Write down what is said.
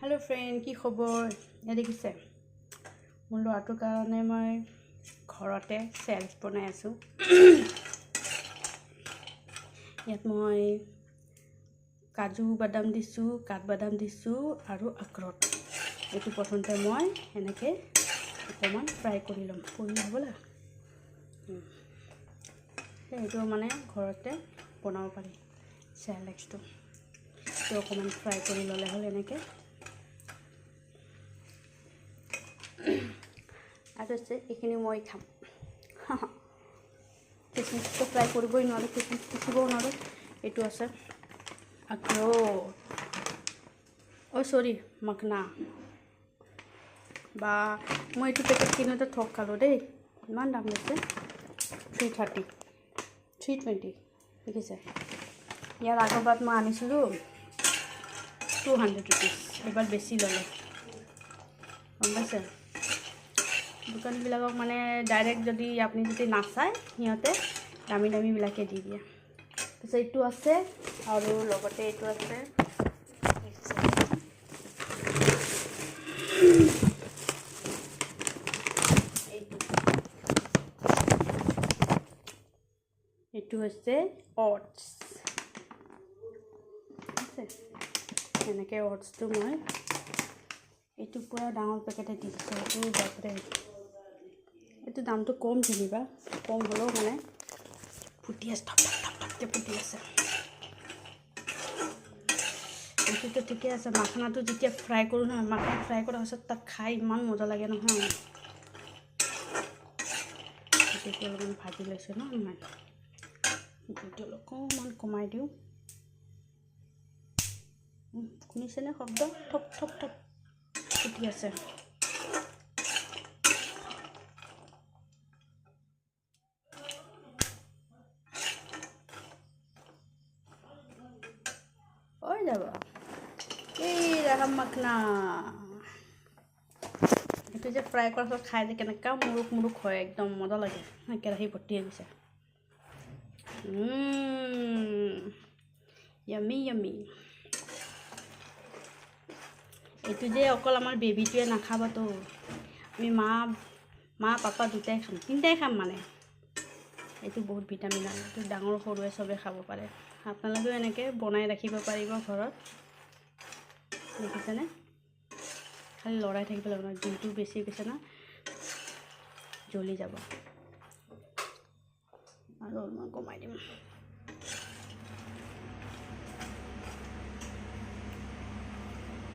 hello friend की खबर ये देखिसे मोर लराटोर कारणे मैं घरते सेल्फ बनाई आसो इयात मैं काजू बादाम दिसु काठबादाम दिसु आरो आखरोट एटु प्रथमते मैं एनेके अकमान फ्राई करि लम करि हबला एटु माने घरते बनाब पारि सेलेक्सटु तो अकमान फ्राई करि लले हल एनेके आरो से एखिनि मैं खाम किसमिस तो फ्राई करबई नरे किसमिस पिसिबो नरे एटु आछे आखरोट ओ सरी मखना बा मैं एटु पेकेट किनोते ठक खालो दे इमान दाम লৈছে 330 320 देখিছে यार आगरबार मैं आनिसिलो 200 रुपीस एबार बेसि लले गम पाइছে दुकान बिलाকক माने डायरेक्ट जदि आपनि जदि नाचाय हियते दामी दामी बिलाके दि दिया तो एटु আছে आरो लगते एटु আছে एटु আছে ओट्स আছে এনেকে ओट्स तो मैं एटु पूरा डाঙर पेकेटे दिছো ओ बापरे एटु दाम तो कम जेनिबा कम हलो माने फुटी आस थप थप थप के फुटी आसे एटु तो ठीके आसे माखना तो जेतिया फ्राई करू ना माखना फ्राई কৰা হসত তা খাই ইমান মজা লাগে নহয় এটু অলপমান ভাজি লৈছে ন মই এটু অলপমান কমাই দিও শুনিছেনে শব্দ থপ থপ থপ ফুটি আছে और जाबा এই रहा मखना एटु जे फ्राई কৰাৰ পিছত খাই যে কেনেকা মুৰুক মুৰুক হয় একদম মজা লাগে কেৰাহী ভৰ্তি হৈ গৈছে यम्मी यम्मी एटु जे अकल आमार बेबीटुए नाखाबा तो आमी मा पापा दुटाई खाम तीनटाई खाम माने एटु बहुत भिटामिन आछे एटु डाঙर सरुए सबे खाब पारे आपनालोकेও এনেকে বনাই ৰাখিব পাৰিব ঘৰত দেখিছেনে খালি লৰাই থাকিব লাগিব জুইটো বেছি গৈছে না জ্বলি যাব আৰু অলপমান কমাই দিম